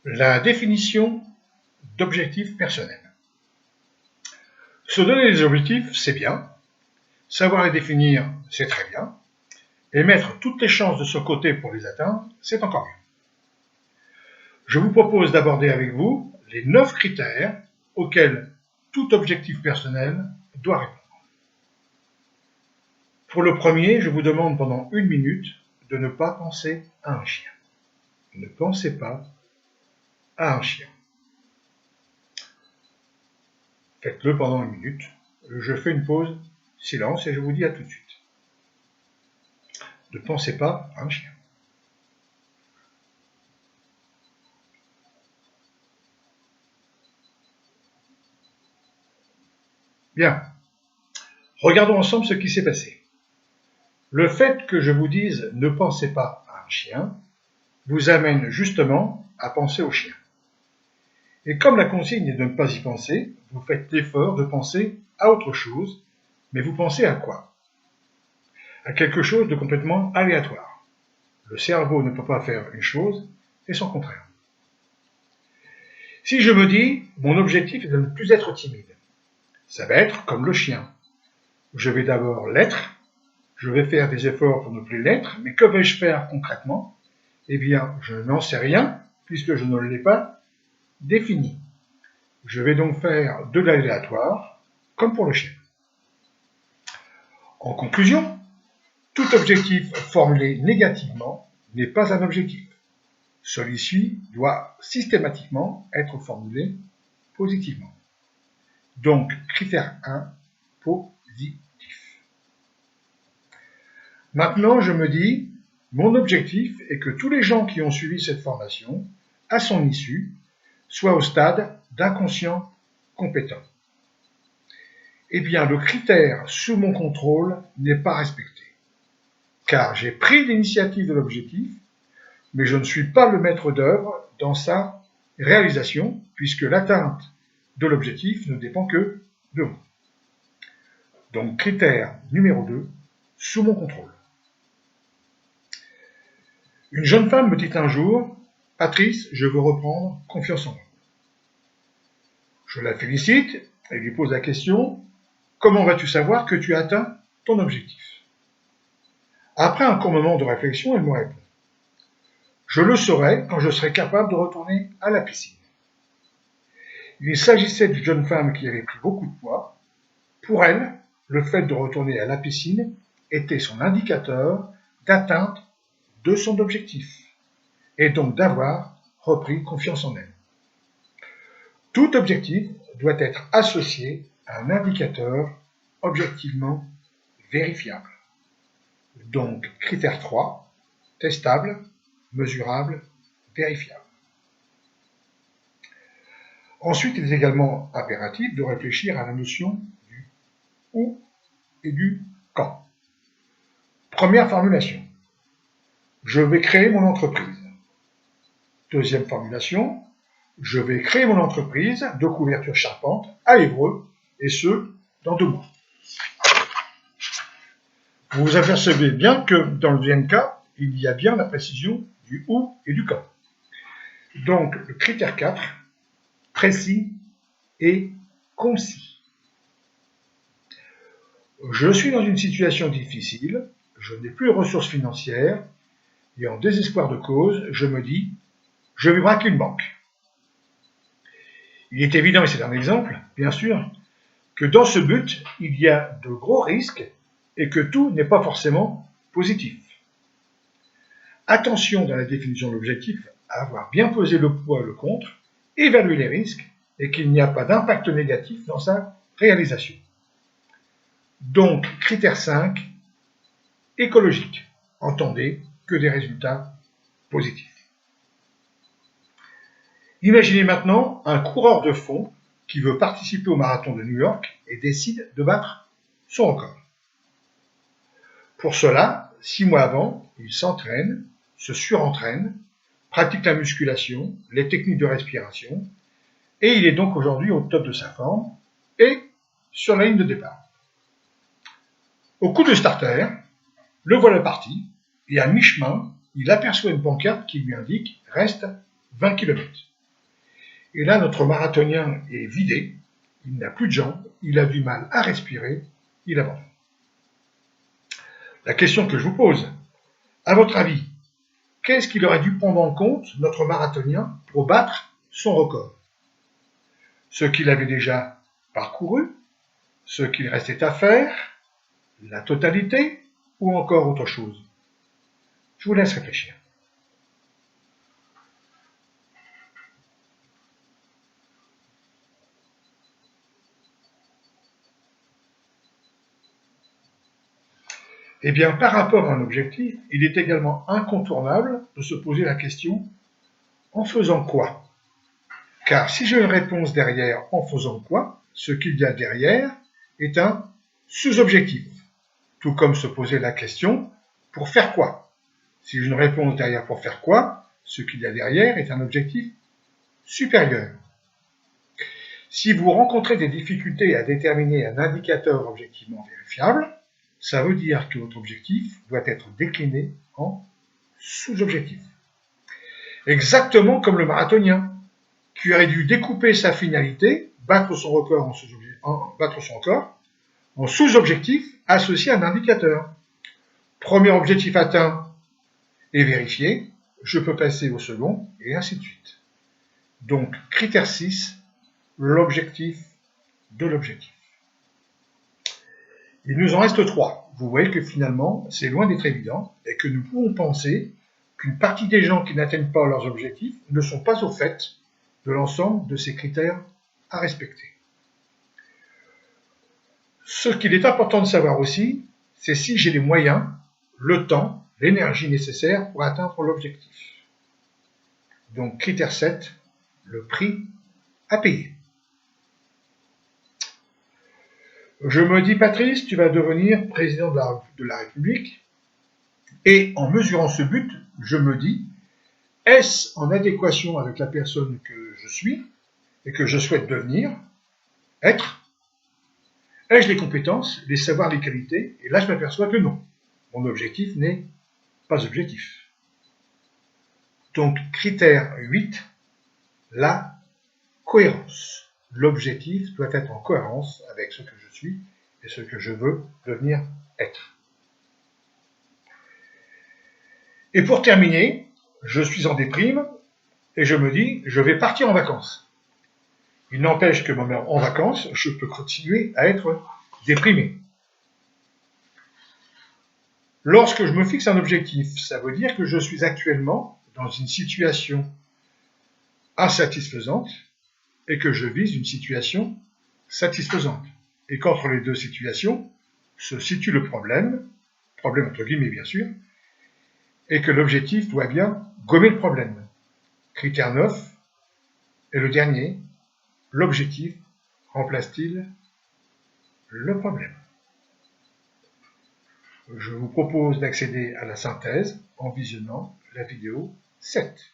La définition d'objectifs personnels. Se donner des objectifs, c'est bien. Savoir les définir, c'est très bien. Et mettre toutes les chances de son côté pour les atteindre, c'est encore mieux. Je vous propose d'aborder avec vous les 9 critères auxquels tout objectif personnel doit répondre. Pour le premier, je vous demande pendant 1 minute de ne pas penser à un chien. Ne pensez pas à un chien. Faites-le pendant 1 minute. Je fais une pause, silence, et je vous dis à tout de suite. Ne pensez pas à un chien. Bien. Regardons ensemble ce qui s'est passé. Le fait que je vous dise « ne pensez pas à un chien » vous amène justement à penser au chien. Et comme la consigne est de ne pas y penser, vous faites l'effort de penser à autre chose, mais vous pensez à quoi? À quelque chose de complètement aléatoire. Le cerveau ne peut pas faire une chose et son contraire. Si je me dis « mon objectif est de ne plus être timide », ça va être comme le chien. Je vais d'abord l'être, je vais faire des efforts pour ne plus l'être, mais que vais-je faire concrètement? Eh bien, je n'en sais rien, puisque je ne l'ai pas défini. Je vais donc faire de l'aléatoire, comme pour le chien. En conclusion, tout objectif formulé négativement n'est pas un objectif. Celui-ci doit systématiquement être formulé positivement. Donc, critère 1, positif. Maintenant, je me dis, mon objectif est que tous les gens qui ont suivi cette formation, à son issue, soient au stade d'inconscient compétent. Eh bien, le critère sous mon contrôle n'est pas respecté, car j'ai pris l'initiative de l'objectif, mais je ne suis pas le maître d'œuvre dans sa réalisation, puisque l'atteinte de l'objectif ne dépend que de moi. Donc, critère numéro 2, sous mon contrôle. Une jeune femme me dit un jour « Patrice, je veux reprendre confiance en moi ». Je la félicite et lui pose la question « Comment vas-tu savoir que tu as atteint ton objectif ?» Après un court moment de réflexion, elle me répond « Je le saurai quand je serai capable de retourner à la piscine ». Il s'agissait d'une jeune femme qui avait pris beaucoup de poids. Pour elle, le fait de retourner à la piscine était son indicateur d'atteinte de son objectif, et donc d'avoir repris confiance en elle. Tout objectif doit être associé à un indicateur objectivement vérifiable. Donc, critère 3, testable, mesurable, vérifiable. Ensuite, il est également impératif de réfléchir à la notion du où et du quand. Première formulation. Je vais créer mon entreprise. Deuxième formulation. Je vais créer mon entreprise de couverture charpente à Évreux, et ce, dans 2 mois. Vous vous apercevez bien que dans le deuxième cas, il y a bien la précision du où et du quand. Donc, le critère 4, précis et concis. Je suis dans une situation difficile, je n'ai plus de ressources financières, et en désespoir de cause, je me dis, je vais braquer une banque. Il est évident, et c'est un exemple, bien sûr, que dans ce but, il y a de gros risques et que tout n'est pas forcément positif. Attention dans la définition de l'objectif à avoir bien pesé le pour et le contre, évaluer les risques et qu'il n'y a pas d'impact négatif dans sa réalisation. Donc, critère 5, écologique. Entendez que des résultats positifs. Imaginez maintenant un coureur de fond qui veut participer au marathon de New York et décide de battre son record. Pour cela, 6 mois avant, il s'entraîne, se surentraîne, pratique la musculation, les techniques de respiration, et il est donc aujourd'hui au top de sa forme et sur la ligne de départ. Au coup de starter, le voilà parti, et à mi-chemin, il aperçoit une pancarte qui lui indique « Reste 20 km ». Et là, notre marathonien est vidé, il n'a plus de jambes, il a du mal à respirer, il abandonne. La question que je vous pose, à votre avis, qu'est-ce qu'il aurait dû prendre en compte, notre marathonien, pour battre son record? Ce qu'il avait déjà parcouru, ce qu'il restait à faire, la totalité, ou encore autre chose? Je vous laisse réfléchir. Eh bien, par rapport à un objectif, il est également incontournable de se poser la question « en faisant quoi ?» Car si j'ai une réponse derrière « en faisant quoi », ce qu'il y a derrière est un sous-objectif. Tout comme se poser la question « pour faire quoi ?» Si j'ai une réponse derrière « pour faire quoi », ce qu'il y a derrière est un objectif supérieur. Si vous rencontrez des difficultés à déterminer un indicateur objectivement vérifiable, ça veut dire que votre objectif doit être décliné en sous-objectif. Exactement comme le marathonien, qui aurait dû découper sa finalité, battre son record en sous-objectif associé à un indicateur. Premier objectif atteint et vérifié, je peux passer au second, et ainsi de suite. Donc, critère 6, l'objectif de l'objectif. Il nous en reste 3. Vous voyez que finalement, c'est loin d'être évident et que nous pouvons penser qu'une partie des gens qui n'atteignent pas leurs objectifs ne sont pas au fait de l'ensemble de ces critères à respecter. Ce qu'il est important de savoir aussi, c'est si j'ai les moyens, le temps, l'énergie nécessaire pour atteindre l'objectif. Donc, critère 7, le prix à payer. Je me dis, Patrice, tu vas devenir président de la République, et en mesurant ce but, je me dis, est-ce en adéquation avec la personne que je suis et que je souhaite devenir, être? Ai-je les compétences, les savoirs, les qualités? Et là, je m'aperçois que non. Mon objectif n'est pas objectif. Donc, critère 8, la cohérence. L'objectif doit être en cohérence avec ce que je suis et ce que je veux devenir être. Et pour terminer, je suis en déprime et je me dis, je vais partir en vacances. Il n'empêche que même en vacances, je peux continuer à être déprimé. Lorsque je me fixe un objectif, ça veut dire que je suis actuellement dans une situation insatisfaisante et que je vise une situation satisfaisante. Et qu'entre les deux situations se situe le problème entre guillemets bien sûr, et que l'objectif doit bien gommer le problème. Critère 9, et le dernier, l'objectif remplace-t-il le problème? Je vous propose d'accéder à la synthèse en visionnant la vidéo 7.